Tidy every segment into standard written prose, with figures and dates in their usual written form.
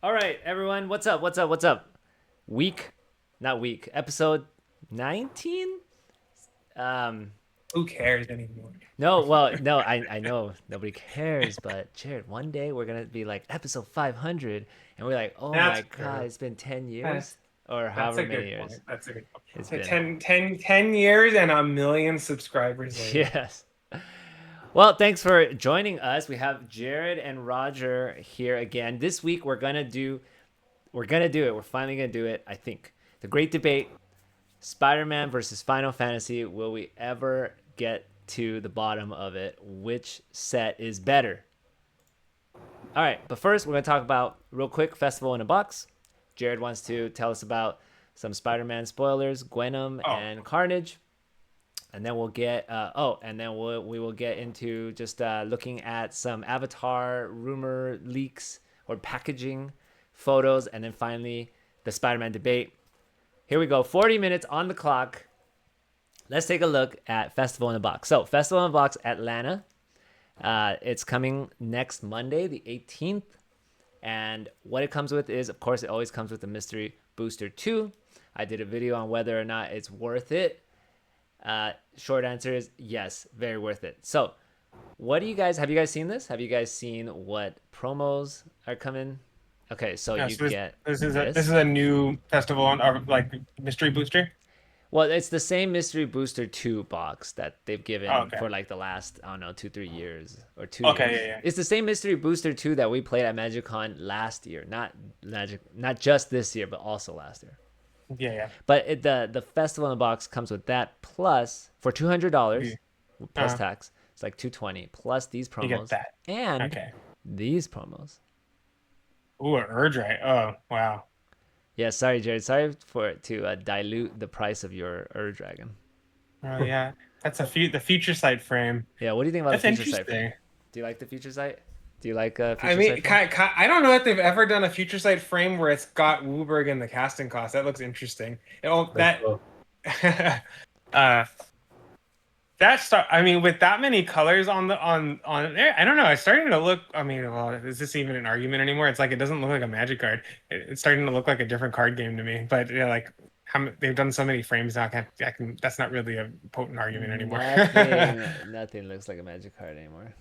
All right, everyone. What's up? What's up? What's up? Week, not week. Episode 19. Um, Who cares anymore? no, well, no, I know nobody cares, but Jared, one day we're gonna be like episode 500, and we're like, oh my That's god, true. it's been 10 That's years or that's however a many good years point. That's a good it's point. been. 10 years and a million subscribers later. Yes. Well, thanks for joining us. We have Jared and Roger here again. This week we're gonna do it. We're finally gonna do it. I think the great debate: Spider-Man versus Final Fantasy. Will we ever get to the bottom of it? Which set is better? All right, but first we're gonna talk about real quick Festival in a Box. Jared wants to tell us about some Spider-Man spoilers, Gwenom Oh, and Carnage, and then we'll get we will get into just looking at some Avatar rumor leaks or packaging photos, and then finally the Spider-Man debate. Here we go. 40 minutes on the clock. Let's take a look at Festival in the Box. So, Festival in the Box Atlanta. It's coming next Monday, the 18th. And what it comes with is, of course, it always comes with the Mystery Booster 2. I did a video on whether or not it's worth it. Short answer is yes, very worth it. So, what do you guys have? You guys seen this? Have you guys seen what promos are coming? Okay, so yeah. you So this get this is a this this. is a new festival on our like mystery booster. Well, it's the same Mystery Booster 2 box that they've Oh, given okay. for like the last, I don't know, 2, 3 years or 2 years. Okay. Yeah. Yeah. It's the same Mystery Booster 2 that we played at MagicCon last year. Not just this year, but also last year. Yeah. Yeah. But the festival in the box comes with that plus for $200 You, plus uh, tax. It's like 220 plus these you get promos that. and Okay. these promos. Ooh, an urge right. Oh, wow. Yeah, sorry, Jared. Sorry for it to dilute the price of your Ur Dragon. Oh, yeah. That's the future sight frame. Yeah, what do you think about the That's future sight frame? interesting. Do you like the future sight? Do you like I future sight mean, frame? I don't know if they've ever done a future sight frame where it's got Wooberg in the casting cost. That looks interesting. Oh, That's cool. uh, that start. I mean, with that many colors on there, I don't know. It's starting to look. I mean, well, is this even an argument anymore? It's like it doesn't look like a Magic card. It's starting to look like a different card game to me. But yeah, like they've done so many frames now. I can. That's not really a potent argument anymore. Nothing looks like a magic card anymore.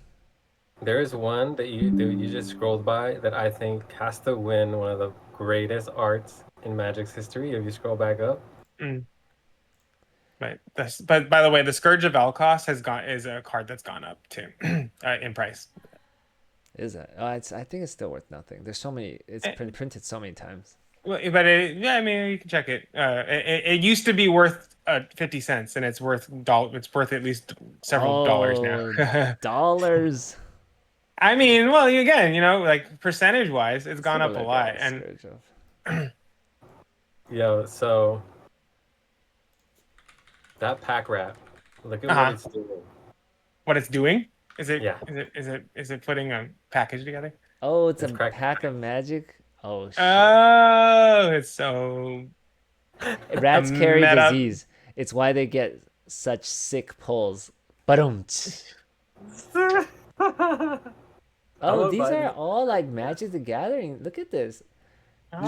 There is one that you just scrolled by that I think has to win one of the greatest arts in Magic's history. If you scroll back up, Mm. But by the way, the Scourge of Alkos is a card that's gone up too in price. Is that? I think it's still worth nothing. There's so many. It's Eh, been printed so many times. Well, but yeah, I mean, you can check it. It used to be worth 50 cents, and It's worth at least several dollars Oh, now. dollars. I mean, well, again, like percentage wise, it's Let's gone take a up a look lot. at And Scourge of. yo, so that pack rat, look at what uh-huh, it's doing. what it's doing is it Yeah, is it putting a package together? Oh, it's a it's cracked. pack of magic. Oh shit. Oh, it's so a Rats carry meta. disease. It's why they get such sick pulls. Boom. I'm Oh, a these are buddy. all like Magic the Gathering. Look at this.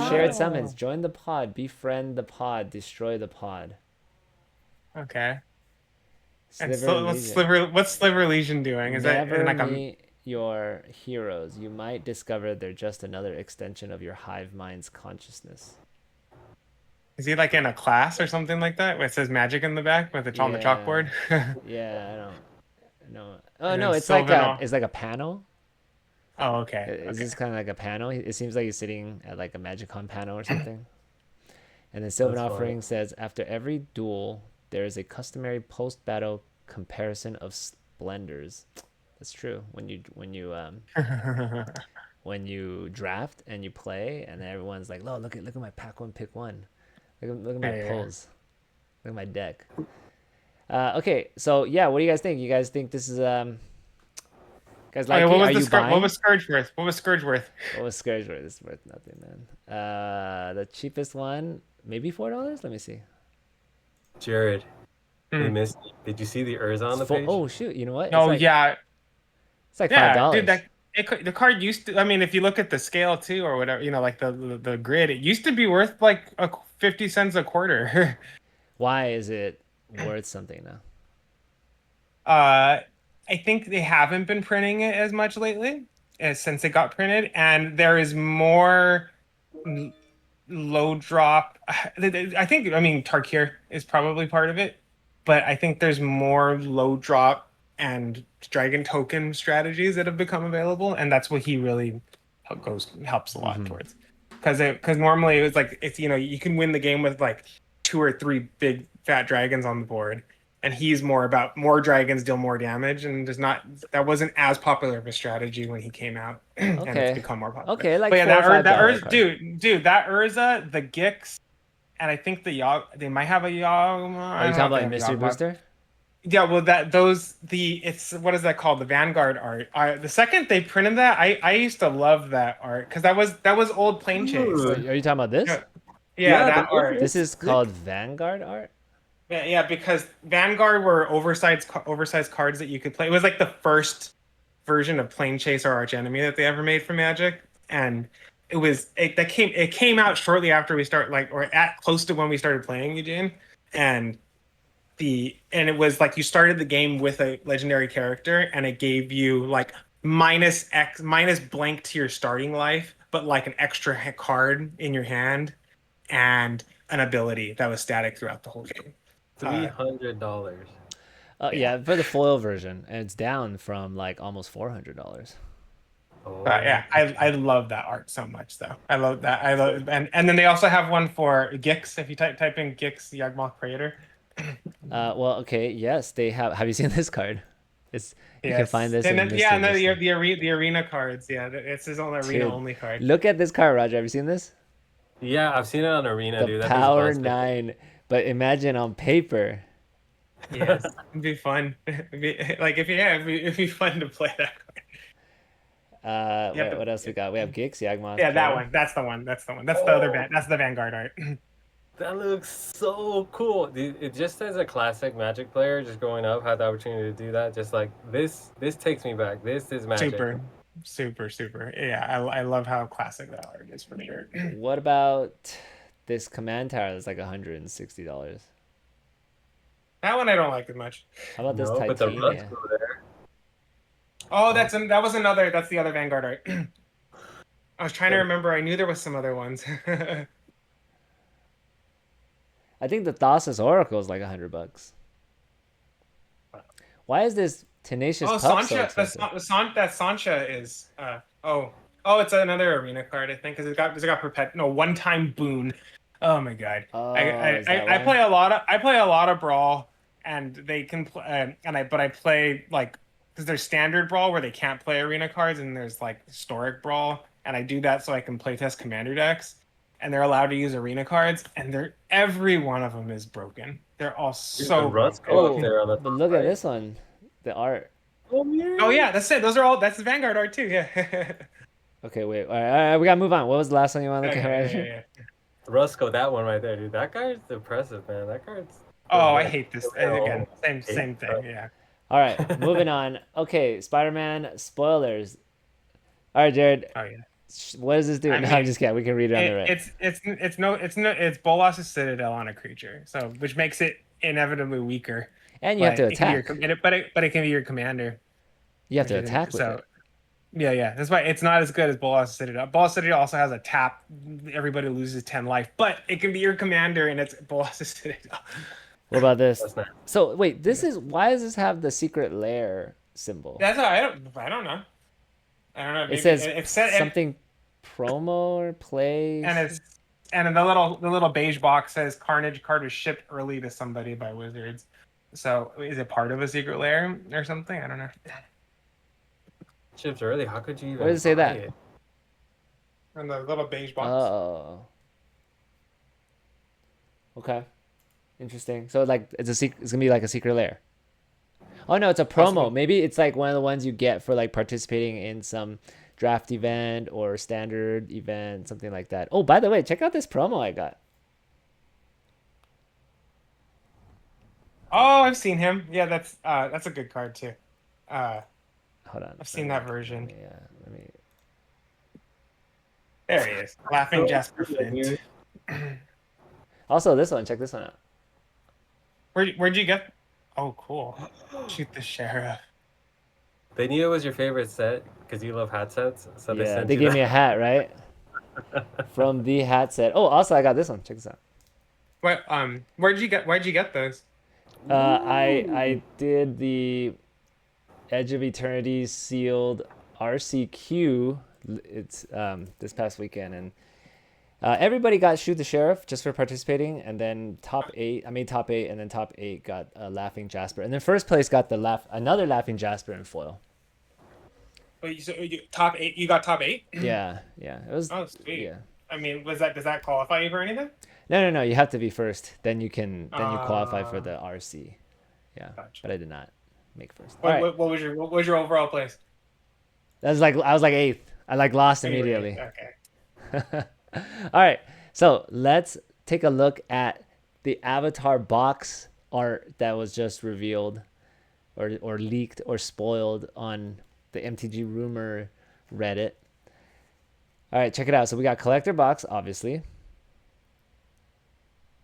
Shared Yeah, summons. Oh, Join the pod. Befriend the pod. Destroy the pod. okay. And Sliver so Legion. what's Sliver Legion doing? Is that Never like a meet your heroes. You might discover they're just another extension of your hive mind's consciousness. is he like in a class or something like that where it says magic in the back with it on the Yeah. chalkboard? Yeah, I don't know. Oh And then no, Sylvanol. it's like a panel. Oh, okay. Is Okay. this kind of like a panel? It seems like he's sitting at like a MagicCon panel or something. And then Sylvan that's funny. Offering says, after every duel, there is a customary post-battle comparison of splendors. That's true. When you draft and you play, and then everyone's like, "Oh, look at my pack one, pick one. Look at my Yeah. pulls. Look at my deck." Okay, so yeah, what do you guys think? You guys think this is guys Okay, like it? Are the you what buying? was Scourge worth? What was Scourge worth? What was Scourge worth? It's worth nothing, man. The cheapest one, maybe $4. Let me see. Jared, we Hmm. missed you. Did you see the Urza It's on the full. page? Oh shoot! You know what? Oh yeah, It's like five yeah, dude. dollars. The card used to. I mean, if you look at the scale too, or whatever, like the grid, it used to be worth like 50 cents a quarter. Why is it worth something now? I think they haven't been printing it as much lately, since it got printed, and there is more low drop. I think, I mean, Tarkir is probably part of it, but I think there's more low drop and dragon token strategies that have become available, and that's what he really helps a lot towards. Because normally it was like, it's, you can win the game with like 2 or 3 big fat dragons on the board, and he's more about more dragons deal more damage, and that wasn't as popular of a strategy when he came out, and it's Okay. become more popular. Okay, like But yeah, that $4 or $5 Urza, card. dude, that Urza, the Gix, and I think the Yog, they might have a Yog. Are I you don't know talking if they about a have a mystery Yawgmoth. booster? Yeah, well, it's what is that called? The Vanguard art. The second they printed that, I used to love that art because that was old Plane Chase. Ooh. Wait, are you talking about this? Yeah, yeah, Yeah, that art. This looks is sick. called Vanguard art? Yeah, yeah, because Vanguard were oversized cards that you could play. It was like the first version of Plane Chase or Arch Enemy that they ever made for Magic, and it came out shortly after we start, like, or at close to when we started playing, Eugene, and it was like you started the game with a legendary character, and it gave you like minus blank to your starting life, but like an extra card in your hand and an ability that was static throughout the whole game. $300. Yeah. Yeah, for the foil version, and it's down from like almost $400. Oh, Yeah, I love that art so much though. I love that. I love, and then they also have one for Gix. If you type in Gix Yawgmoth Praetor. Well, okay, yes, they have. Have you seen this card? You can find Yes. this And in then, yeah, Mystery no, Mystery. the arena cards. Yeah, it's his own arena Dude, only card. look at this card, Roger. Have you seen this? yeah, I've seen it on Arena, The dude. That thing's Power busted. 9, but imagine on paper. Yes, it'd be fun. Like it'd be fun to play that card. What else we got? We have Gix, Yagmoth, Yeah, that Praetor. one. That's the one. That's the one. That's the other That's the Vanguard art. That looks so cool. Dude, it just as a classic Magic player, just growing up, had the opportunity to do that. Just like this takes me back. This is Magic. Super. Yeah, I love how classic that art is for sure. What about this command tower that's like $160? That one I don't like as much. How about this No, but the Titania? Rust there. Oh, that's the other Vanguard art. I was trying to remember. I knew there was some other ones. I think the Thassa's Oracle is like $100. Why is this Tenacious Pup so Sancha. expensive? That Sancha is. It's another arena card. I think because it's got one time boon. Oh my god. Oh, I is that I why? play a lot of Brawl, and they can play. But I play like, because there's standard Brawl where they can't play arena cards, and there's like historic Brawl, and I do that so I can playtest commander decks, and they're allowed to use arena cards, and every one of them is broken. They're all so The Rust broken. go up there on the But top, look at right? this one. The art. Oh yeah, that's it. That's the Vanguard art too. Yeah. Okay, wait. All right, we gotta move on. What was the last one you want to look at, Roger? Yeah. Roscoe, that one right there, dude. That card's impressive, man. That card's. Oh, I hate this. Oh, Again, same hate thing. that. Yeah. All right, moving on. Okay, Spider-Man spoilers. All right, Jared. Oh yeah. What does this do? I No, mean, I'm just kidding. We can read it on the right. It's Bolas' Citadel on a creature, so which makes it inevitably weaker. And you have to But it can be attack. but it can be your commander. You have to attack with So it. yeah. That's why it's not as good as Bolas' Citadel. Bolas' Citadel also has a tap. Everybody loses 10 life, but it can be your commander, and it's Bolas' Citadel. What about this? That's not. So wait, why does this have the secret lair symbol? That's all, I don't know. Maybe It says it said something promo or play. and the little beige box says Carnage card was shipped early to somebody by Wizards. So is it part of a secret lair or something? I don't know. Ships early. How could you even? Where does it say buy that? it? And the little beige box. Oh. Okay. Interesting. So like it's gonna be like a secret lair. Oh no, it's a promo. Possible. Maybe it's like one of the ones you get for like participating in some draft event or standard event, something like that. Oh, by the way, check out this promo I got. Oh, I've seen him. Yeah, that's a good card too. Hold on. I've seen that version. Let me. There he is. Laughing Jasper Flint. Also, this one. Check this one out. Where'd you get? Oh, cool. Shoot the sheriff. They knew it was your favorite set because you love hat sets, so they Yeah, sent they you gave that. me a hat, right? From the hat set. Oh, also I got this one. Check this out. What? Why'd you get those? I did the Edge of Eternity sealed RCQ. It's this past weekend, and everybody got Shoot the Sheriff just for participating, and then I made top 8, and then top 8 got Laughing Jasper, and then first place got another Laughing Jasper in foil. Wait, so you top 8? You got top 8? Yeah, it was. Oh, sweet. Yeah. I mean, does that qualify you for anything? No. You have to be first. Then you qualify for the RC. Yeah, Gotcha. but I did not make first. What was your overall place? I was like 8th. I lost immediately. Okay. All right, so let's take a look at the Avatar box art that was just revealed, or leaked or spoiled on the MTG rumor Reddit. All right, check it out. So we got collector box, obviously.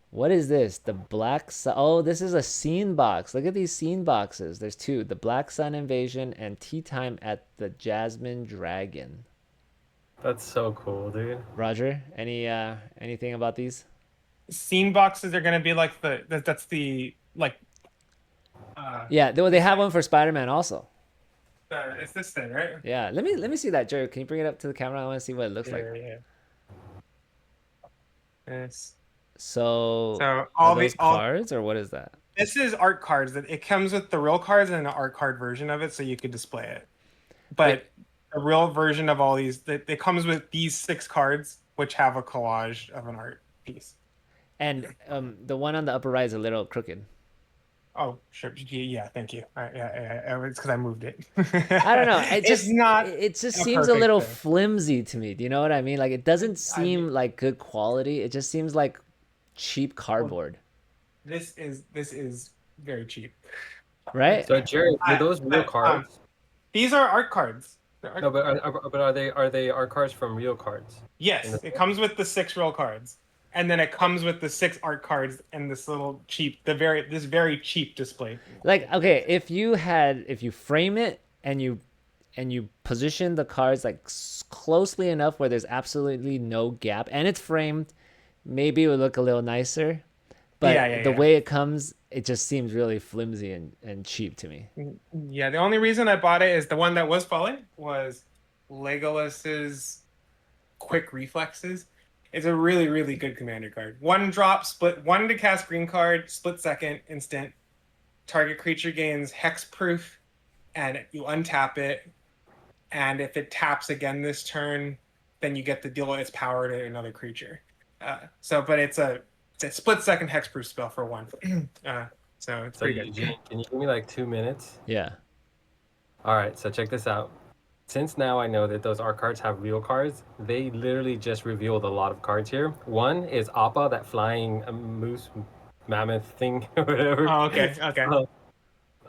What is this? The Black Sun. Oh, this is a scene box. Look at these scene boxes. There's 2. The Black Sun Invasion and Tea Time at the Jasmine Dragon. That's so cool, dude. Roger, anything about these? Scene boxes are gonna be like that's the like. Yeah, they have one for Spider-Man also. It's this thing, right? Yeah, let me see that, Jerry. Can you bring it up to the camera? I want to see what it looks like. Yeah. Yes. So all these these cards, or what is that? This is art cards. It comes with the real cards and an art card version of it, so you could display it. But a real version of all these, it comes with these 6 cards, which have a collage of an art piece. And the one on the upper right is a little crooked. Oh, sure. Yeah, thank you. Yeah, it's because I moved it. I don't know. It just not. It just seems a little thing. flimsy to me. Do you know what I mean? Like, it doesn't seem like good quality. It just seems like cheap cardboard. This is very cheap. Right? So Jerry, are those real cards? These are art cards. No, but are they art cards from real cards? Yes, it comes with the 6 real cards, and then it comes with the 6 art cards and this little cheap, this very cheap display. Like, okay, if you frame it and you position the cards like closely enough where there's absolutely no gap, and it's framed, maybe it would look a little nicer. But the way it comes, it just seems really flimsy and cheap to me. Yeah, the only reason I bought it is the one that was falling was Legolas's Quick Reflexes. It's a really, really good commander card. 1 drop, split 1 to cast green card, split second, instant. Target creature gains hexproof, and you untap it. And if it taps again this turn, then you get to deal its power to another creature. But it's a split second hexproof spell for 1. So it's pretty good. Eugene, can you give me like 2 minutes? Yeah. All right, so check this out. Since now I know that those art cards have real cards, they literally just revealed a lot of cards here. One is Appa, that flying moose mammoth thing or whatever. Oh, okay.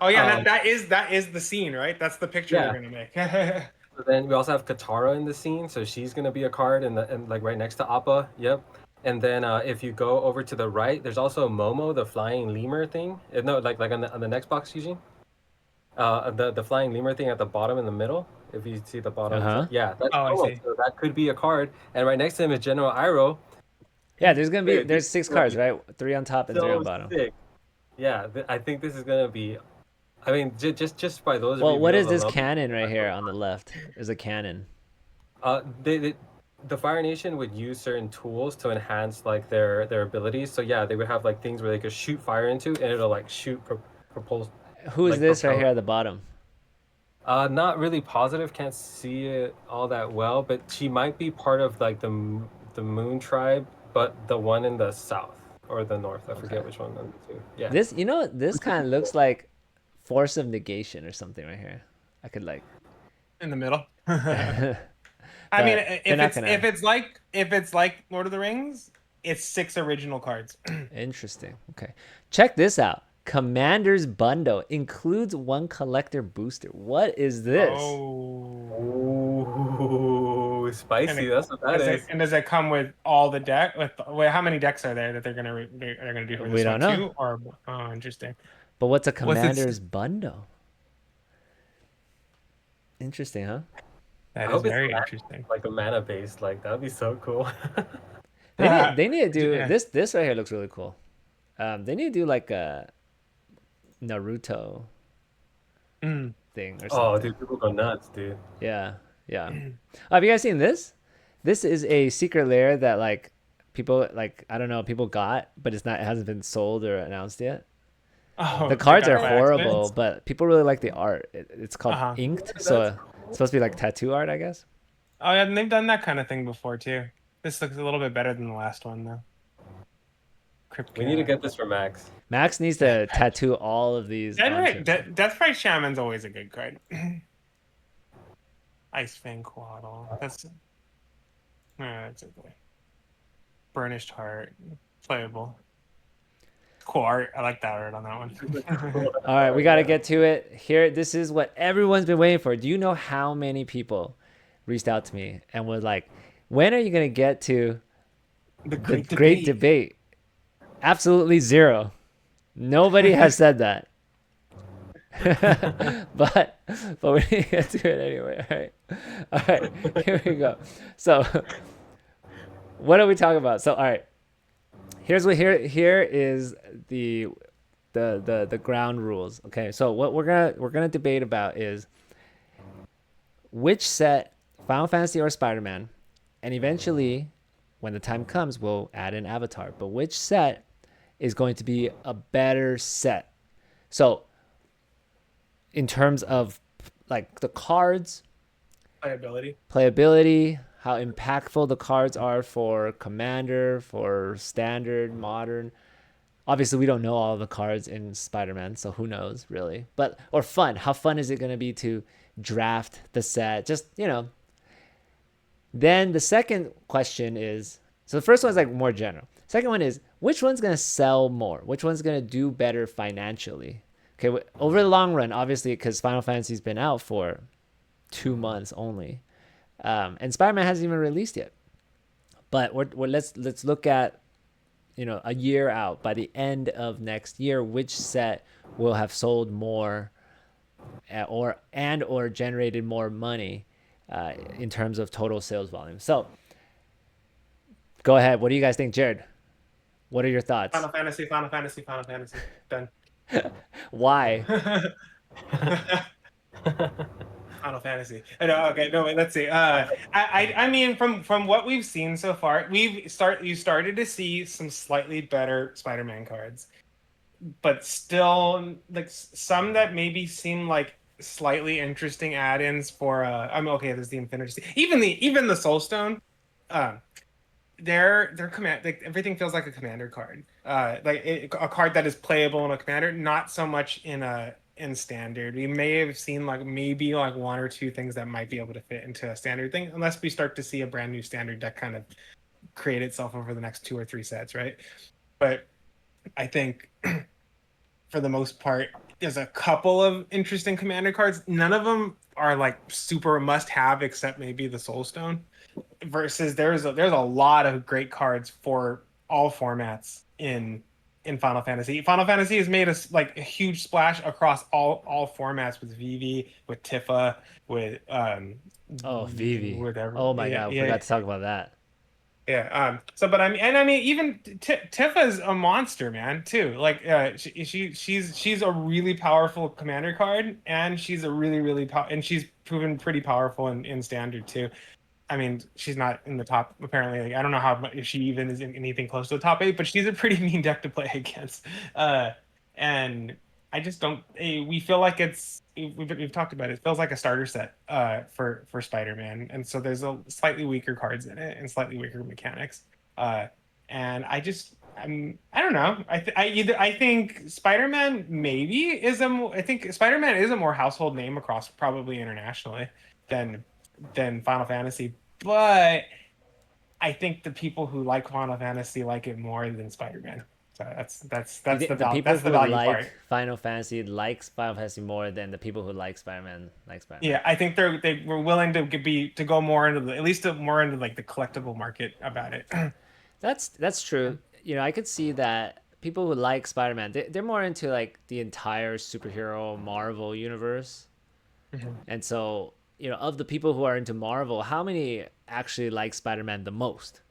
Oh yeah, that is the scene, right? That's the picture they're gonna make. So then we also have Katara in the scene, so she's gonna be a card and like right next to Appa. Yep. And then if you go over to the right, there's also Momo, the flying lemur thing. No, like on the next box, Eugene. The flying lemur thing at the bottom in the middle. If you see the bottom, yeah. That's I see. So that could be a card. And right next to him is General Iroh. Yeah, there's 6 cards, right? 3 on top and 3 on bottom. Sick. Yeah, I think this is gonna be. I mean, just by those. Well, what is this cannon right here on the left? Is a cannon. The Fire Nation would use certain tools to enhance like their abilities. So yeah, they would have like things where they could shoot fire into, and it'll like shoot propulse. Who is this right here at the bottom? Not really positive. Can't see it all that well, but she might be part of like the Moon tribe, but the one in the south or the north. I forget which one of the 2. Yeah. This kind of looks like Force of Negation or something right here. I could like in the middle. I mean, if it's like Lord of the Rings, it's 6 original cards. Interesting. Okay, check this out. Commander's bundle includes one collector booster. What is this? Ooh, spicy. That's what that is. And does it come with all the deck? Wait, how many decks are there that they're gonna do for We this don't one know. too? Or interesting. But what's a commander's bundle? Interesting, huh? That is very interesting. Like a mana base, like that'd be so cool. They need to do this. This right here looks really cool. They need to do like a Naruto thing or something. Oh, dude, people go nuts, dude. Yeah. Have you guys seen this? This is a secret lair that like people like I don't know people got, but it hasn't been sold or announced yet. Oh, the cards are horrible, but people really like the art. It's called inked, so it's supposed to be like tattoo art, I guess. Oh yeah, and they've done that kind of thing before too. This looks a little bit better than the last one though. We need to get this for Max. Max needs to tattoo all of these. Deathbright Shaman's always a good card. Ice Fang Quaddle. That's okay. Burnished Heart. Playable. Cool art. I like that art on that one. All right, we got to get to it. Here, this is what everyone's been waiting for. Do you know how many people reached out to me and was like, when are you going to get to the great debate? Absolutely zero. Nobody has said that. but we need to get to it anyway. All right, here we go. So what are we talking about? So all right, here is the ground rules. Okay, so what we're gonna debate about is which set, Final Fantasy or Spider-Man, and eventually when the time comes we'll add an avatar, but which set is going to be a better set. So in terms of like the cards, playability, how impactful the cards are for Commander, for Standard, Modern. Obviously, we don't know all the cards in Spider-Man, so who knows, really. But, or fun. How fun is it going to be to draft the set? Just, Then the second question is, so the first one's like more general. Second one is, which one's going to sell more? Which one's going to do better financially? Okay, over the long run, obviously, because Final Fantasy's been out for 2 months only, and Spider-Man hasn't even released yet. But let's look at a year out. By the end of next year, which set will have sold more, or generated more money in terms of total sales volume? So, go ahead. What do you guys think, Jared? What are your thoughts? Final Fantasy. Done. Why? Final Fantasy. Okay, no, wait, let's see. I mean, from what we've seen so far, you started to see some slightly better Spider-Man cards, but still, like some that maybe seem like slightly interesting add-ins for. Okay. There's the Infinity. Even the Soulstone. Their command, like everything feels like a commander card, a card that is playable in a commander, not so much in standard. We may have seen maybe one or two things that might be able to fit into a standard thing, unless we start to see a brand new standard deck kind of create itself over the next 2 or 3 sets, right? But I think for the most part, there's a couple of interesting commander cards. None of them are like super must have, except maybe the Soulstone. Versus there's a lot of great cards for all formats in Final Fantasy. Final Fantasy has made a huge splash across all formats with Vivv, with Tifa, with Vivv. Whatever. Oh my god, we forgot to talk about that. Yeah. But I mean, even Tifa's a monster, man. Too. Like, she's a really powerful commander card, and she's a really and she's proven pretty powerful in standard too. I mean, she's not in the top, apparently. Like, I don't know if she even is in anything close to the top 8, but she's a pretty mean deck to play against. And I just don't. We feel like we've talked about it. It feels like a starter set for Spider-Man, and so there's a slightly weaker cards in it and slightly weaker mechanics. And I don't know. I think Spider-Man I think Spider-Man is a more household name across probably internationally than Final Fantasy, but I think the people who like Final Fantasy like it more than Spider-Man. So that's Do you the think the val- people that's the who value like part. Final Fantasy likes Final Fantasy more than the people who like Spider-Man like Spider-Man? Yeah, I think they were willing to go more into at least more into like the collectible market about it. That's true. You know, I could see that people who like Spider-Man, they're more into like the entire superhero Marvel universe. Mhm. And so, you know, of the people who are into Marvel, how many actually like Spider-Man the most?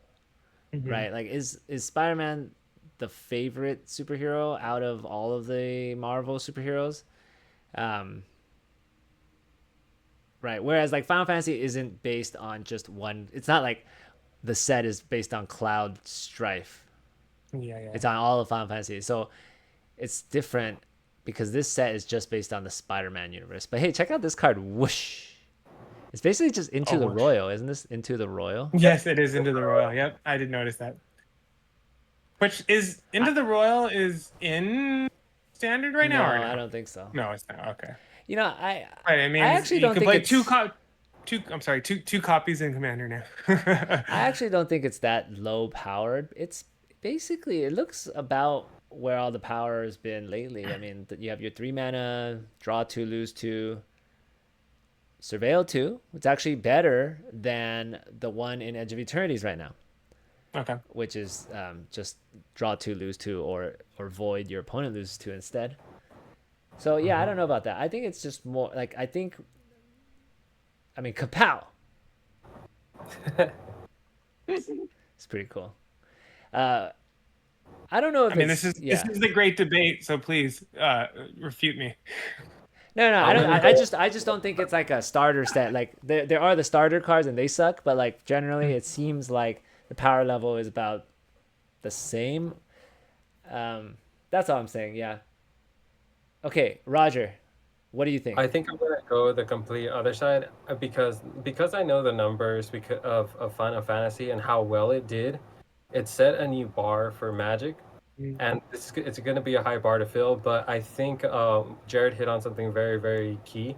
Mhm. Right? Like is Spider-Man the favorite superhero out of all of the Marvel superheroes? Um, right. Whereas like Final Fantasy isn't based on just one. It's not like the set is based on Cloud Strife. Yeah, yeah. It's on all of Final Fantasy. So it's different because this set is just based on the Spider-Man universe. But hey, check out this card. Whoosh. It's basically just Into Oh, the whoosh. Royal, isn't this Into the Royal? Yes, it is Into the Royal. Yep, I did notice that. Which is I, Into the Royal is in standard right now or no, I no? don't think so. No, it's not. Okay. You know, I Right. I mean, I actually you don't can think play it's two. I'm sorry, two copies in Commander now. I actually don't think it's that low powered. It's basically it looks about where all the power has been lately. I mean, you have your 3 mana, draw 2, lose 2, surveil 2. It's actually better than the one in Edge of Eternities right now, Okay. which is just draw 2, lose 2, or void your opponent loses 2 instead. So yeah, I don't know about that. I think it's just more like I mean kapow. It's pretty cool. Uh, I don't know I if mean, it's this yeah. is the great debate, so please refute me. No, no, I I'm don't. gonna I just don't think it's like a starter set. Like there are the starter cards and they suck, but like generally it seems like the power level is about the same. That's all I'm saying. Yeah. Okay, Roger, what do you I think? think I'm gonna go the complete other side because I know the numbers because of Final Fantasy and how well it did. It set a new bar for Magic, Mm. and it's going to be a high bar to fill. But I think Jared hit on something very very key.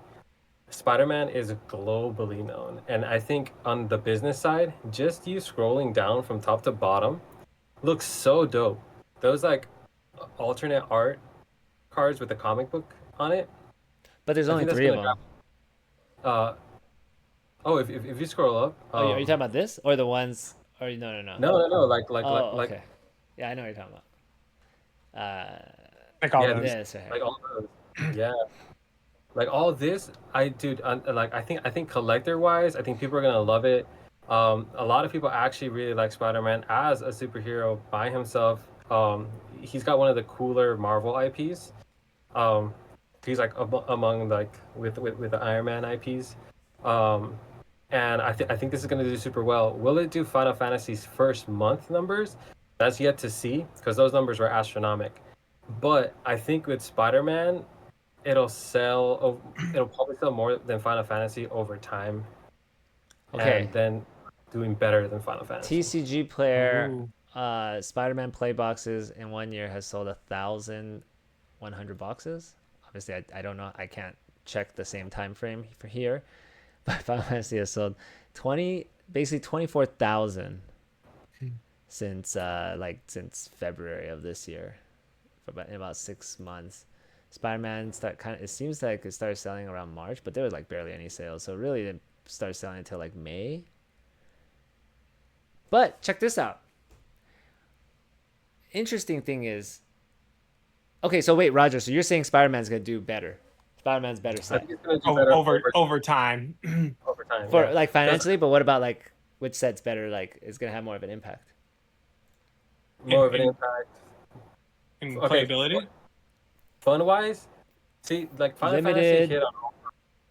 Spider-Man is globally known, and I think on the business side, just you scrolling down from top to bottom looks so dope. Those like alternate art cards with the comic book on it. But there's I only think that's three of gonna them. grab. Uh, oh, if you scroll up, Oh, are you talking about this or the ones? Or no, no, no. no, Oh, like okay. Yeah, I know what you're talking about. Like all yeah, those. This right here. like all those, yeah, like all this. Like I think collector wise, I think people are gonna love it. A lot of people actually really like Spider-Man as a superhero by himself. He's got one of the cooler Marvel IPs. Um, he's like among like with the Iron Man IPs. Um, and I think this is going to do super well. Will it do Final Fantasy's first month numbers? That's yet to see because those numbers were astronomical. But I think with Spider-Man, it'll sell. It'll probably sell more than Final Fantasy over time, Okay. and then doing better than Final Fantasy. TCG player, Ooh. Spider-Man play boxes in 1 year has sold 1,100 boxes. Obviously, I don't know. I can't check the same time frame for here, but Final Fantasy has sold 24,000 since since February of this year, in about 6 months. Spider-Man it seems like it started selling around March, but there was like barely any sales, so it really didn't start selling until like May. But check this out. Interesting thing is, okay, so wait, Roger. So you're saying Spider-Man's gonna do better? Spider-Man's better I set think it's going to do better Over time. over time. for Yeah. like 'Cause financially. But what about like which set's better? Like is gonna have more of an impact? more of an in, impact. in Okay, playability. fun wise, see, like Final Fantasy Limited. hit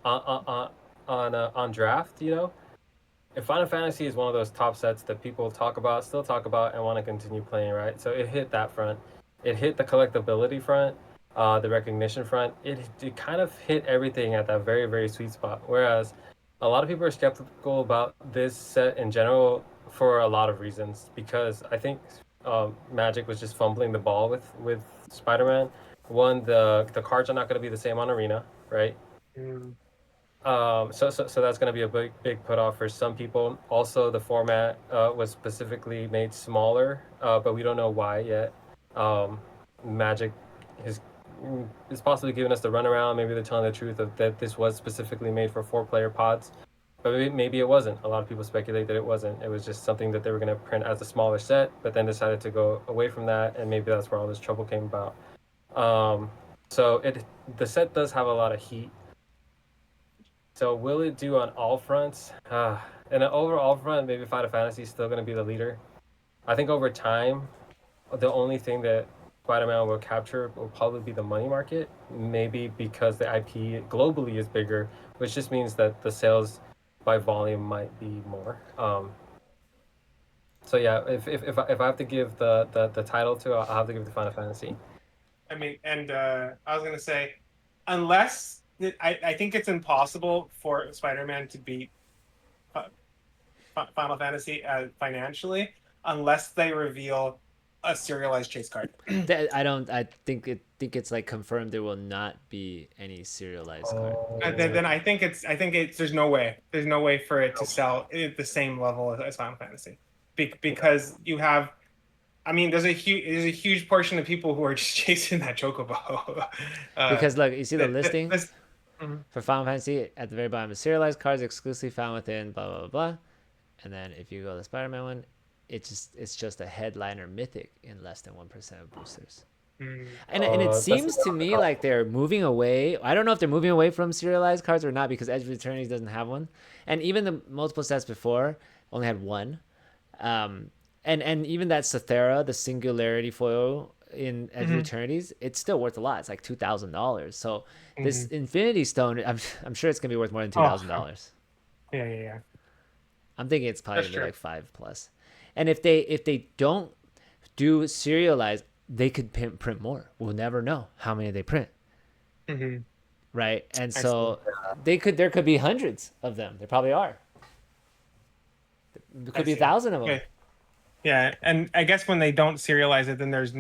on draft. You know, if Final Fantasy is one of those top sets that people talk about, still talk about, and want to continue playing, right? So it hit that front. It hit the collectability front, the recognition front. It kind of hit everything at that very very sweet spot. Whereas a lot of people are skeptical about this set in general for a lot of reasons because I think Magic was just fumbling the ball with Spider-Man. One, the cards are not going to be the same on Arena, right? Mm. So that's going to be a big put off for some people. Also, the format was specifically made smaller, but we don't know why yet. Magic is possibly giving us the runaround. Maybe they're telling the truth of that this was specifically made for 4-player pods, but maybe it wasn't. A lot of people speculate that it wasn't. It was just something that they were going to print as a smaller set, but then decided to go away from that, and maybe that's where all this trouble came about. So the set does have a lot of heat. So will it do on all fronts? In an overall front, maybe Final Fantasy is still going to be the leader. I think over time, the only thing that Spider-Man will capture will probably be the money market, maybe because the IP globally is bigger, which just means that the sales by volume might be more. So yeah, if I have to give the title to, I'll have to give it to Final Fantasy. I mean, and I was gonna say, unless I think it's impossible for Spider-Man to beat Final Fantasy financially unless they reveal a serialized chase card. I think it's like confirmed there will not be any serialized card. Then I think it's there's no way for it to sell at the same level as Final Fantasy, because you have, I mean, there's a huge portion of people who are just chasing that chocobo. Because look, you see the listing for Final Fantasy at the very bottom: serialized cards exclusively found within blah blah blah blah, and then if you go to the Spider-Man one, it's just a headliner mythic in less than 1% of boosters. And it seems to me like they're moving away. I don't know if they're moving away from serialized cards or not, because Edge of Eternity doesn't have one, and even the multiple sets before only had one. And even that Cythera, the singularity foil in Edge of Eternities, it's still worth a lot. It's like $2,000. So this Infinity Stone, I'm sure it's gonna be worth more than $2,000. Yeah. I'm thinking it's probably gonna be like $5+. And if they don't do serialized, they could print more. We'll never know how many they print. Right? And so there could be hundreds of them. There probably are. There could be 1,000 of them. Okay. Yeah, and I guess when they don't serialize it, then there's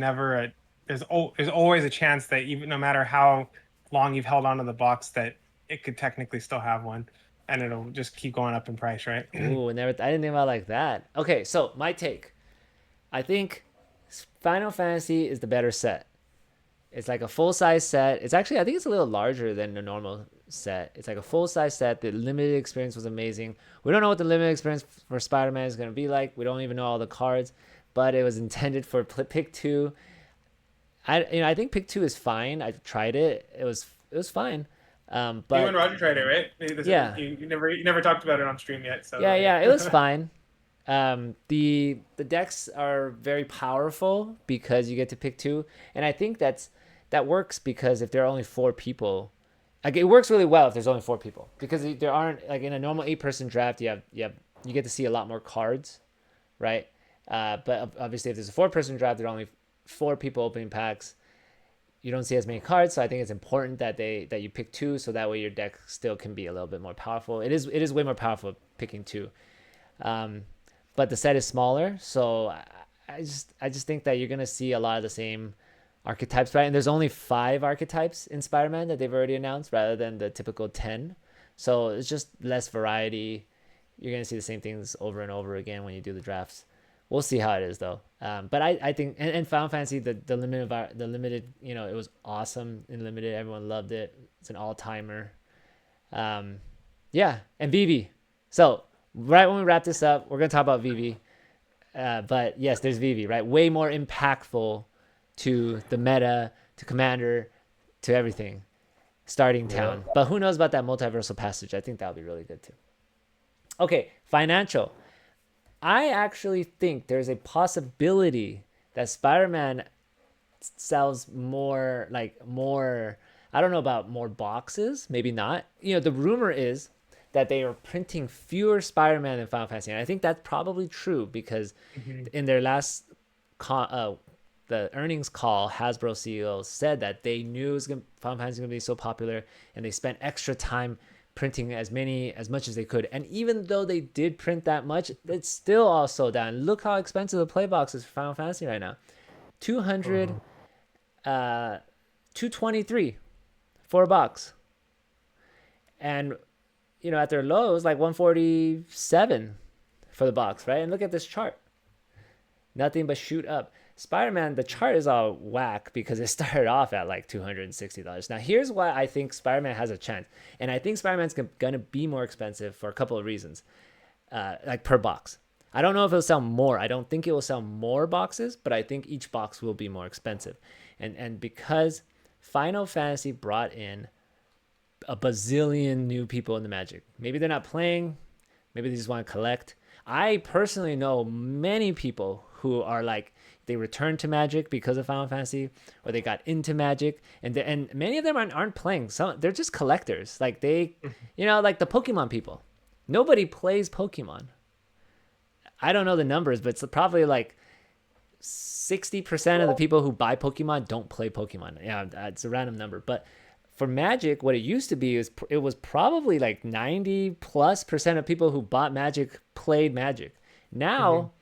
always a chance that even no matter how long you've held onto the box, that it could technically still have one, and it'll just keep going up in price, right? Ooh, I didn't think about it like that. Okay, so my take. I think Final Fantasy is the better set. It's like a full-size set. It's actually, I think it's a little larger than the normal set. It's like a full-size set. The limited experience was amazing. We don't know what the limited experience for Spider-Man is going to be like. We don't even know all the cards, but it was intended for pick 2. I think pick 2 is fine. I tried it. It was fine. But you and Roger tried it, right? Yeah. You never talked about it on stream yet. So yeah, it was fine. The decks are very powerful because you get to pick 2, and I think that works because if there are only 4 people, like, it works really well if there's only 4 people, because there aren't, like, in a normal 8-person draft you get to see a lot more cards, right? But obviously if there's a 4-person draft, there are only 4 people opening packs. You don't see as many cards, so I think it's important that you pick 2, so that way your deck still can be a little bit more powerful. It is way more powerful picking 2. But the set is smaller, so I just think that you're gonna see a lot of the same archetypes, right? And there's only 5 archetypes in Spider-Man that they've already announced, rather than the typical 10. So it's just less variety. You're gonna see the same things over and over again when you do the drafts. We'll see how it is though. But I think, and Final Fantasy, the limited, it was awesome in limited. Everyone loved it. It's an all-timer. Yeah, and Vivv. So right when we wrap this up, we're gonna talk about Vivv. But yes, there's Vivv, right? Way more impactful to the meta, to Commander, to everything. Starting town. But who knows about that multiversal passage? I think that would be really good too. Okay, financial. I actually think there's a possibility that Spider-Man sells more, I don't know about more boxes, maybe not. The rumor is that they are printing fewer Spider-Man than Final Fantasy. And I think that's probably true because in their last the earnings call, Hasbro CEO said that they knew Final Fantasy was going to be so popular, and they spent extra time printing as much as they could. And even though they did print that much, it's still all sold down. Look how expensive the play box is for Final Fantasy right now. 223 for a box. And at their lows, like 147 for the box, right? And look at this chart. nothing but shoot up. Spider-Man, the chart is all whack because it started off at like $260. Now, here's why I think Spider-Man has a chance. And I think Spider-Man's going to be more expensive for a couple of reasons, like per box. I don't know if it'll sell more. I don't think it will sell more boxes, but I think each box will be more expensive. And because Final Fantasy brought in a bazillion new people in the Magic. Maybe they're not playing. Maybe they just want to collect. I personally know many people who are like, they returned to Magic because of Final Fantasy, or they got into Magic, and many of them aren't playing. Some they're just collectors. Like they, like the Pokemon people. Nobody plays Pokemon. I don't know the numbers, but it's probably like 60% of the people who buy Pokemon don't play Pokemon. Yeah, it's a random number, but for Magic, what it used to be is it was probably like 90+% of people who bought Magic played Magic. Now,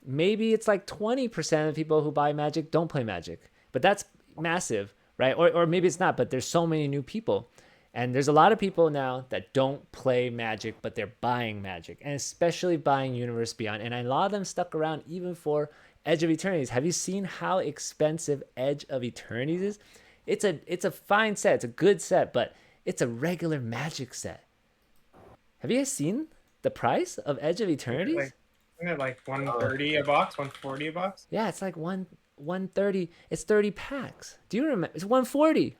maybe it's like 20% of people who buy Magic don't play Magic, but that's massive, right? Or maybe it's not, but there's so many new people. And there's a lot of people now that don't play Magic, but they're buying Magic, and especially buying Universe Beyond. And a lot of them stuck around even for Edge of Eternities. Have you seen how expensive Edge of Eternities is? It's a fine set. It's a good set, but it's a regular Magic set. Have you guys seen the price of Edge of Eternities? Isn't it like 130 a box, 140 a box? Yeah, it's like 130. It's 30 packs. Do you remember? It's 140.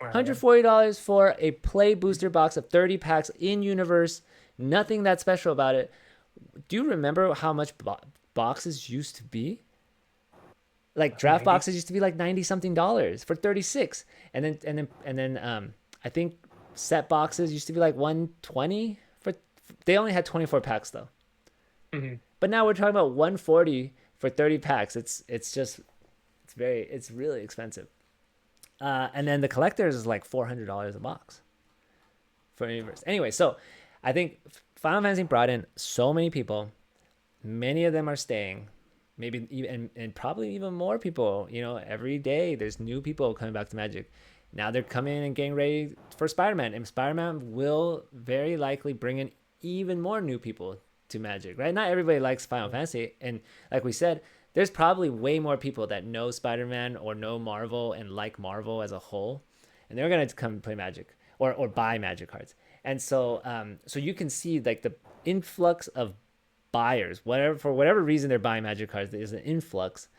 Wow. $140 for a play booster box of 30 packs in universe. Nothing that special about it. Do you remember how much boxes used to be? Like draft 90? Boxes used to be like $90 something for 36, and then I think set boxes used to be like 120 for. They only had 24 packs though. But now we're talking about 140 for 30 packs. It's really expensive. And then the collectors is like $400 a box for universe. Anyway, so I think Final Fantasy brought in so many people. Many of them are staying. Maybe even and probably even more people. Every day there's new people coming back to Magic. Now they're coming and getting ready for Spider-Man, and Spider-Man will very likely bring in even more new people to Magic. Right? Not everybody likes Final Fantasy, and like we said, there's probably way more people that know Spider-Man or know Marvel and like Marvel as a whole, and they're gonna come play Magic or buy Magic cards. And so so you can see like the influx of buyers, for whatever reason they're buying Magic cards. There's an influx,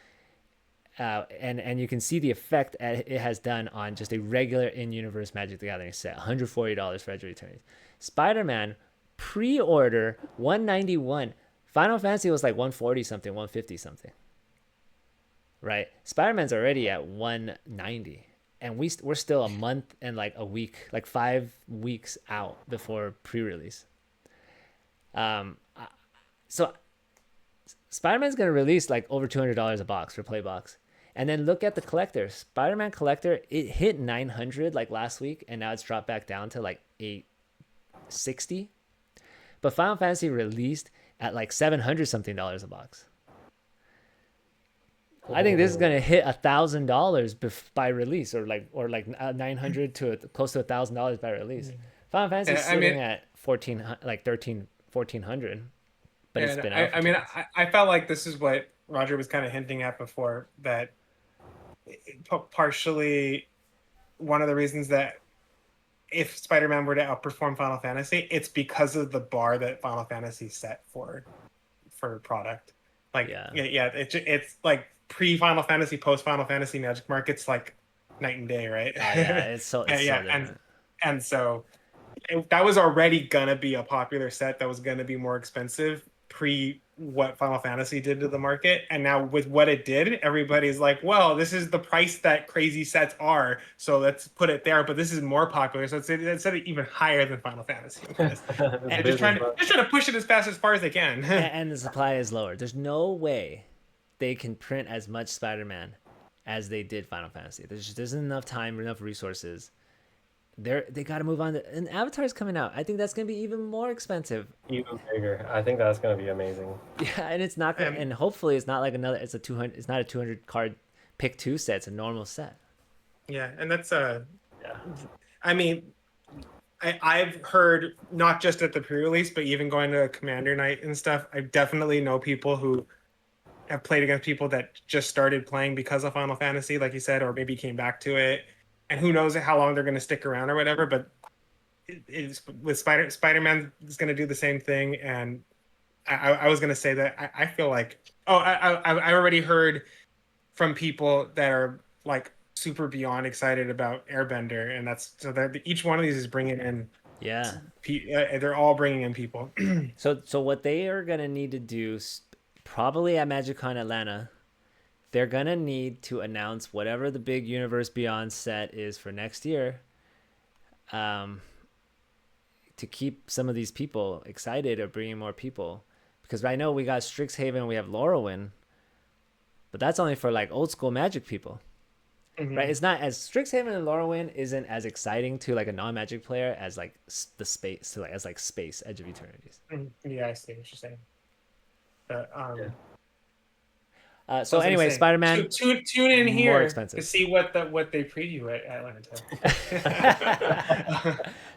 and you can see the effect it has done on just a regular in-universe Magic the Gathering set. $140 for Edge of Eternities. Spider-Man pre-order $191. Final Fantasy was like 140 something, 150 something. Right? Spider-Man's already at 190, and we're still a month and like a week, like 5 weeks out before pre-release. So Spider-Man's going to release like over $200 a box for play box. And then look at the collector. Spider-Man collector, it hit 900 like last week, and now it's dropped back down to like 860. But Final Fantasy released at like $700 something a box. I think this is going to hit $1,000 by release, or like 900 to close to $1,000 by release. Final Fantasy is sitting at 1,400. But it's been out. I felt like this is what Roger was kind of hinting at before, that partially one of the reasons that if Spider-Man were to outperform Final Fantasy, it's because of the bar that Final Fantasy set for product. Like it's like pre-Final Fantasy, post-Final Fantasy Magic market's like night and day, right? It's so different. And so that was already gonna be a popular set that was gonna be more expensive pre what Final Fantasy did to the market, and now with what it did, everybody's like, well, this is the price that crazy sets are, so let's put it there. But this is more popular, so it's set it even higher than Final Fantasy. And just trying to push it as far as they can. And the supply is lower. There's no way they can print as much Spider-Man as they did Final Fantasy. There just isn't enough time, enough resources. They got to move on. And Avatar's coming out. I think that's going to be even more expensive. Even bigger. I think that's going to be amazing. Yeah, and it's not going to, and hopefully it's not like another, it's not a 200 card pick 2 set. It's a normal set. Yeah, and that's I mean, I've heard, not just at the pre-release, but even going to Commander Night and stuff, I definitely know people who have played against people that just started playing because of Final Fantasy, like you said, or maybe came back to it, and who knows how long they're going to stick around or whatever. But it's with Spider-Man is going to do the same thing, and I was going to say that I feel like I already heard from people that are like super beyond excited about Airbender, and that's so that each one of these is bringing in. Yeah. They're all bringing in people. So what they are gonna need to do, probably at MagicCon Atlanta, they're gonna need to announce whatever the big Universe Beyond set is for next year, to keep some of these people excited or bringing more people. Because I know we got Strixhaven, we have Lorwyn, but that's only for like old school Magic people. Mm-hmm. Right, it's not as Strixhaven and Lorwyn isn't as exciting to like a non-Magic player as like the space, so like as like space Edge of Eternities. Yeah, I see what you're saying. So anyway, Spider-Man tune in here more expensive to see what they preview at Atlanta.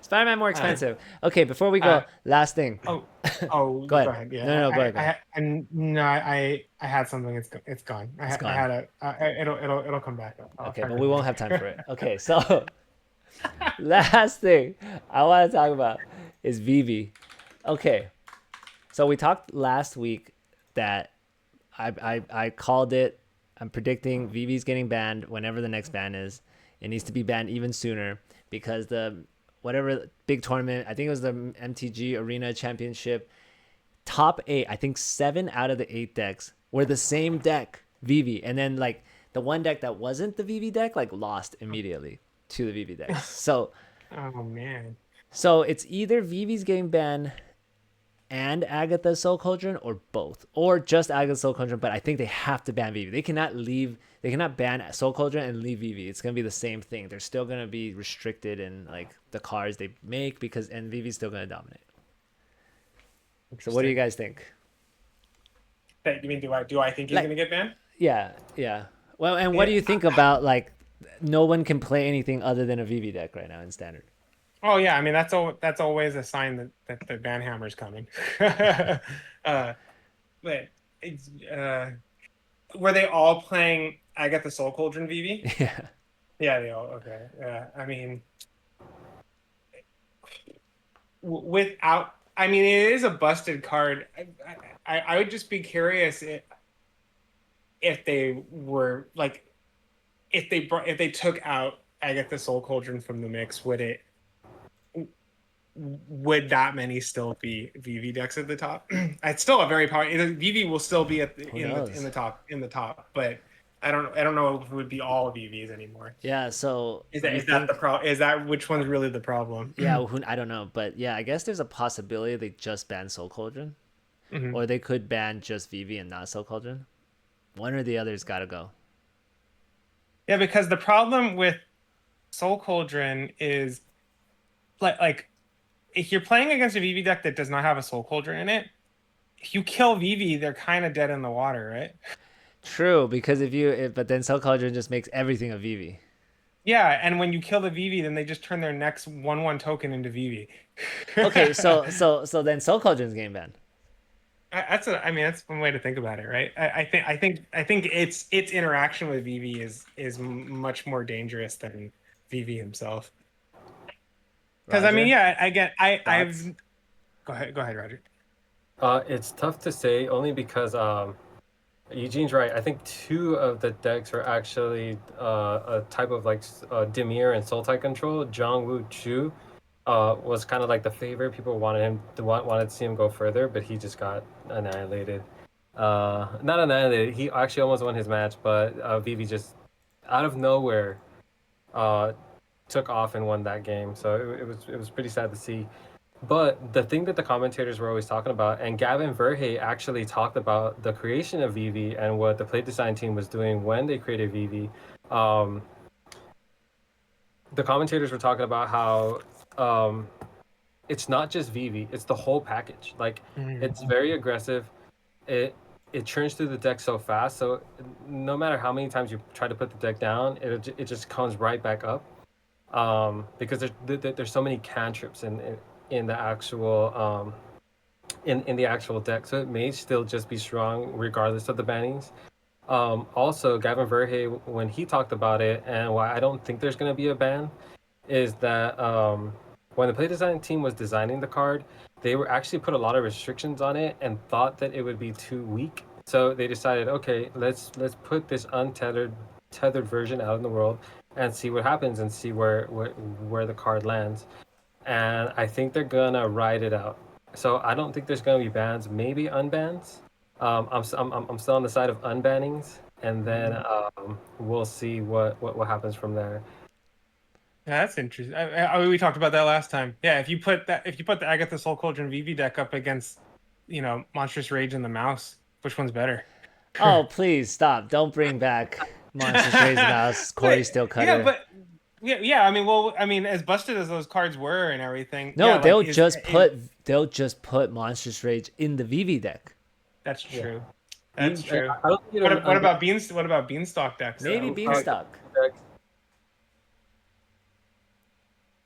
Spider-Man more expensive. Okay, before we go, last thing. Go ahead. Yeah. No, go ahead. I had something. It's gone. I had it'll come back. Okay, but we won't have time for it. Okay, so last thing I want to talk about is Vivv. Okay, so we talked last week that I called it. I'm predicting Vivv's getting banned whenever the next ban is. It needs to be banned even sooner because the whatever big tournament, I think it was the MTG Arena Championship, top 8, I think 7 out of the 8 decks were the same deck, Vivv. And then like the one deck that wasn't the Vivv deck like lost immediately to the Vivv deck. So oh man. So it's either Vivv's getting banned and Agatha's Soul Cauldron, or both, or just Agatha's Soul Cauldron. But I think they have to ban Vivv. They cannot ban Soul Cauldron and leave Vivv. It's gonna be the same thing. They're still gonna be restricted in like the cards they make and Vivv's still gonna dominate. So what do you guys think? You mean do I think he's gonna get banned? Yeah. Well, and what do you think about like no one can play anything other than a Vivv deck right now in Standard? Oh yeah, I mean that's always a sign that the ban hammer's coming. But it's, were they all playing Agatha Soul Cauldron Vivv? Yeah. Yeah, they all okay. Yeah, I mean, without, I mean, it is a busted card. I would just be curious if they were like, if they took out Agatha Soul Cauldron from the mix, would that many still be Vivv decks at the top? It's still a very powerful. Vivv will still be in the top, but I don't know if it would be all Vivvs anymore. Yeah. So is that the problem? Is that which one's really the problem? Yeah, I don't know, but yeah, I guess there's a possibility they just ban Soul Cauldron, or they could ban just Vivv and not Soul Cauldron. One or the other's got to go. Yeah, because the problem with Soul Cauldron is like if you're playing against a Vivv deck that does not have a Soul Cauldron in it, if you kill Vivv, they're kind of dead in the water, right? True, because but then Soul Cauldron just makes everything a Vivv. Yeah, and when you kill the Vivv, then they just turn their next 1/1 token into Vivv. Okay, so then Soul Cauldron's game banned. That's one way to think about it, right? I think its interaction with Vivv is much more dangerous than Vivv himself. Because I mean, yeah, I've go ahead, Roger. It's tough to say only because Eugene's right. I think 2 of the decks are actually a type of like Dimir and Sultai control. Zhongwu Chu was kind of like the favorite. People wanted to see him go further, but he just got annihilated. Not annihilated. He actually almost won his match, but Vivv just out of nowhere took off and won that game. So it was pretty sad to see. But the thing that the commentators were always talking about, and Gavin Verhey actually talked about the creation of Vivv and what the play design team was doing when they created Vivv. The commentators were talking about how it's not just Vivv, it's the whole package. Like it's very aggressive. It churns through the deck so fast. So no matter how many times you try to put the deck down, it just comes right back up. Because there's so many cantrips in the actual in the actual deck, so it may still just be strong regardless of the bannings. Also, Gavin Verhey, when he talked about it, and why I don't think there's going to be a ban, is that when the play design team was designing the card, they were actually put a lot of restrictions on it and thought that it would be too weak. So they decided, okay, let's put this tethered version out in the world and see what happens and see where the card lands. And I think they're gonna ride it out. So I don't think there's gonna be bans, maybe unbans. I'm still on the side of unbannings, and then we'll see what happens from there. Yeah, that's interesting. We talked about that last time. Yeah, if you put the Agatha Soul Cauldron Vivv deck up against, Monstrous Rage and the Mouse, which one's better? Oh, please stop! Don't bring back Monsters Rage Mouse, Corey Steelcutter. Yeah, but yeah. I mean, as busted as those cards were and everything. no, yeah, they'll just put Monstrous Rage in the Vivv deck. That's true. Yeah. That's true. I don't think What about Beanstalk decks? Maybe though? Beanstalk.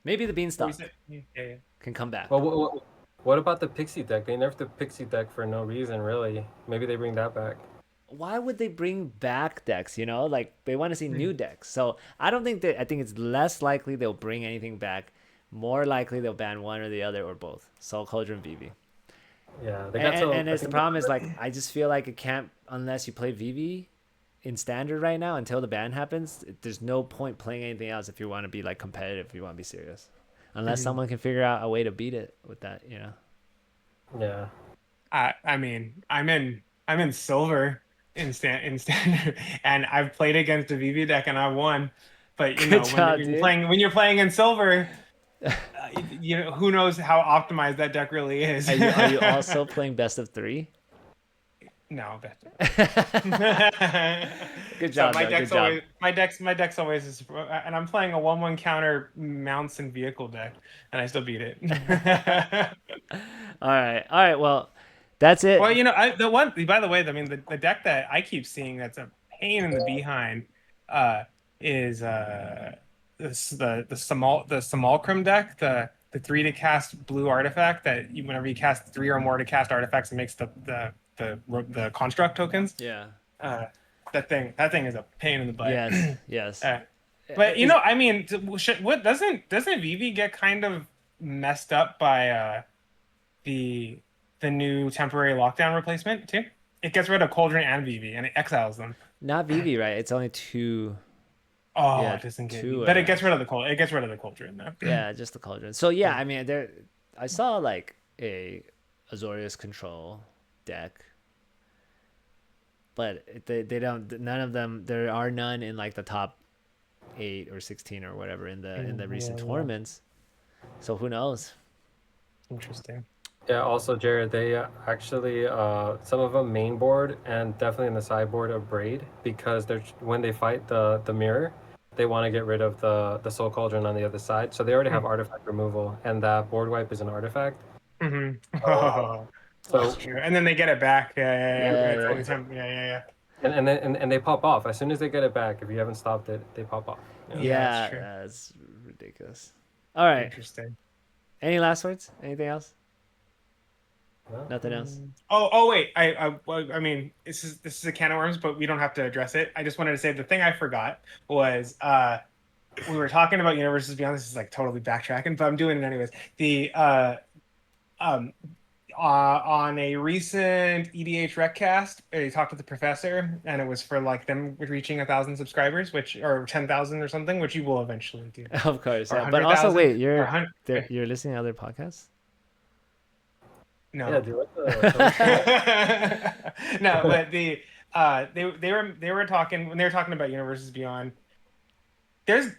Maybe the Beanstalk Yeah. can come back. Well, what about the Pixie deck? They nerfed the Pixie deck for no reason, really. Maybe they bring that back. Why would they bring back decks? Like they want to see new decks. So I don't think I think it's less likely they'll bring anything back. More likely they'll ban one or the other or both. Soul Cauldron Vivv. Yeah, And it's the problem is like I just feel like it can't unless you play Vivv in standard right now until the ban happens. There's no point playing anything else if you want to be like competitive. If you want to be serious, unless someone can figure out a way to beat it with that. Yeah. I mean, I'm in silver in standard, and I've played against a Vivv deck and I won. But when you're playing in silver, who knows how optimized that deck really is. Are you also playing best of 3? No, Good job. So my deck's always and I'm playing a 1/1 counter mounts and vehicle deck, and I still beat it. All right. Well, that's it. Well, by the way, I mean the deck that I keep seeing that's a pain in the behind is the Simulacrum deck, the 3 to cast blue artifact that whenever you cast 3 or more to cast artifacts, it makes the construct tokens. Yeah. That thing is a pain in the butt. Yes. But I mean, what doesn't Vivv get kind of messed up by the new temporary lockdown replacement too? It gets rid of Cauldron and Vivv and it exiles them. Not Vivv, right? It's only 2. Oh, yeah, it doesn't get 2. But it gets rid of the Cauldron though. Yeah, just the Cauldron. So yeah, I mean, I saw like a Azorius control deck, but they don't. None of them. There are none in like the top 8 or 16 or whatever in the recent tournaments. So who knows? Interesting. Yeah. Also, Jared, they actually some of them main board and definitely in the sideboard of Braid because when they fight the mirror, they want to get rid of the Soul Cauldron on the other side. So they already have artifact removal, and that board wipe is an artifact. Mm-hmm. So that's true. And then they get it back. Yeah. And they pop off as soon as they get it back. If you haven't stopped it, they pop off. Yeah, that's ridiculous. All right. Interesting. Any last words? Anything else? Well, Nothing else. Oh wait. I mean, this is a can of worms, but we don't have to address it. I just wanted to say the thing I forgot was we were talking about Universes Beyond. This is like totally backtracking, but I'm doing it anyways. On a recent EDH Recast, they talked with the professor, and it was for like them reaching 1,000 subscribers, or 10,000 or something, which you will eventually do. Of course, yeah. But also, wait, you're listening to other podcasts? No. Yeah, do No, but they were talking when they were talking about Universes Beyond. There's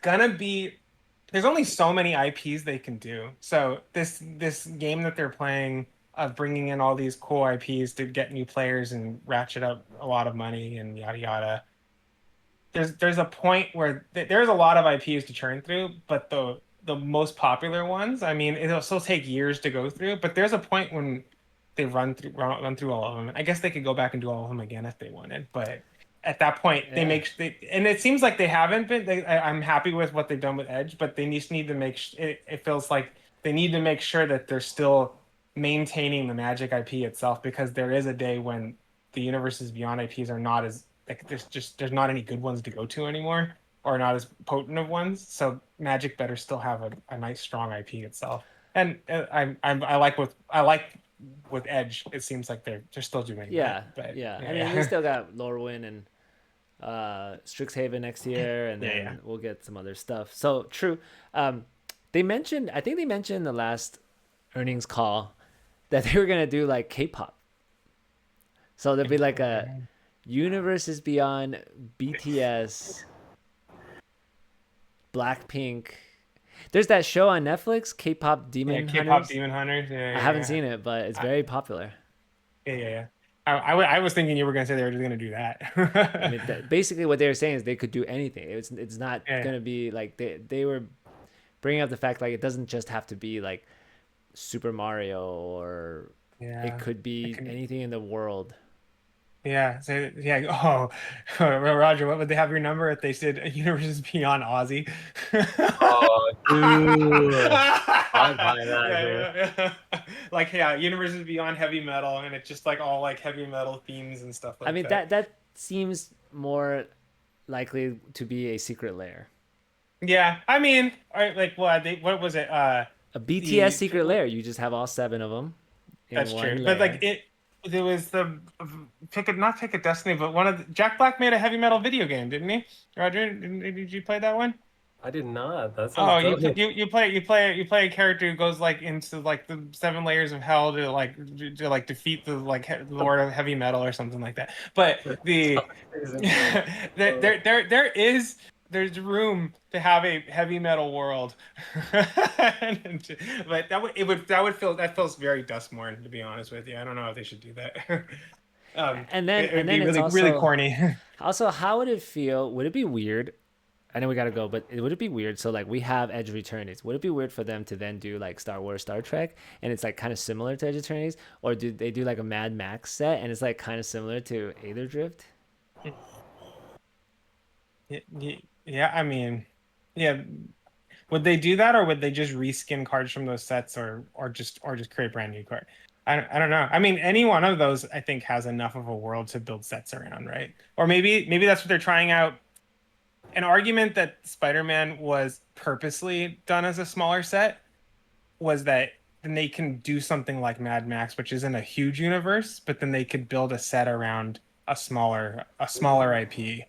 only so many IPs they can do. So this game that they're playing of bringing in all these cool IPs to get new players and ratchet up a lot of money and yada yada. There's a point where there's a lot of IPs to churn through, but the most popular ones, I mean, it'll still take years to go through, but there's a point when they run through all of them. I guess they could go back and do all of them again if they wanted, but at that point, and it seems like they haven't been. I'm happy with what they've done with Edge, but they just need to make. It feels like they need to make sure that they're still maintaining the Magic IP itself, because there is a day when the Universes Beyond IPs are not as like there's not any good ones to go to anymore, or not as potent of ones. So Magic better still have a nice strong IP itself. And I like with Edge, it seems like they're still doing Yeah, that. But yeah. I mean, we yeah, still got Lorwyn and Strixhaven next year, and yeah. then we'll get some other stuff. So true. They mentioned, I think they mentioned in the last earnings call that they were gonna do like K-pop. So there'd be like a Universes Beyond BTS, Blackpink. There's that show on Netflix, K-pop Yeah, Demon K-pop Hunters. Demon Hunters. I haven't seen it, but it's very popular. Yeah. I was thinking you were gonna say they were just gonna do I that. mean, basically what they were saying is they could do anything. It's not Yeah, gonna be like they were bringing up the fact like it doesn't just have to be like Super Mario, or it yeah. could It be can, anything in the world. yeah. So yeah. Oh, Roger, what would they have your number if they said Universes Beyond Aussie? Oh, dude. I'd buy Yeah, that, dude. yeah. Like yeah, Universes Beyond heavy metal, and it's just like all like heavy metal themes and stuff I like mean that. that seems more likely to be a secret lair. Yeah, I mean, like what was it? A BTS The secret lair. You just have all 7 of them in That's true. one But like lair. there was the not Pick a Destiny, but Jack Black made a heavy metal video game, didn't he? Roger, did you play that one? I did not. That sounds Oh, dope. you play a character who goes like into like the 7 layers of hell to like defeat the like Lord of Heavy Metal or something like that. But the there's room to have a heavy metal world, but that feels very Dustmorn, to be honest with you. I don't know if they should do that. It And would be then it's really also corny. how would it feel? Would it be weird? I know we gotta go, but would it be weird? So like we have Edge of Eternities. Would it be weird for them to then do like Star Wars, Star Trek, and it's like kind of similar to Edge of Eternities, or do they do like a Mad Max set and it's like kind of similar to Aether Drift? Yeah, I mean, yeah. Would they do that, or would they just reskin cards from those sets, or just create brand new card? I don't know. I mean, any one of those I think has enough of a world to build sets around, right? Or maybe that's what they're trying out. An argument that Spider-Man was purposely done as a smaller set was that then they can do something like Mad Max, which isn't a huge universe, but then they could build a set around a smaller IP. I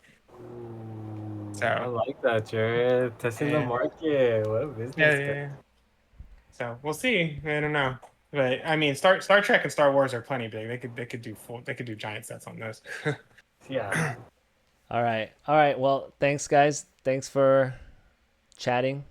So like that, Jared. Testing the yeah, market. What a yeah, business yeah, guy. yeah. So we'll see. I don't know, but I mean, Star Trek and Star Wars are plenty big. They could do giant sets on those. Yeah. All right, all right. Well, thanks guys. Thanks for chatting.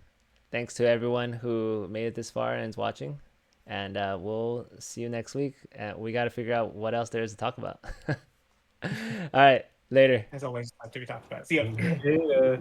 Thanks to everyone who made it this far and is watching. And we'll see you next week. We got to figure out what else there is to talk about. All right, later. As always, to be talked about. See ya. Yeah.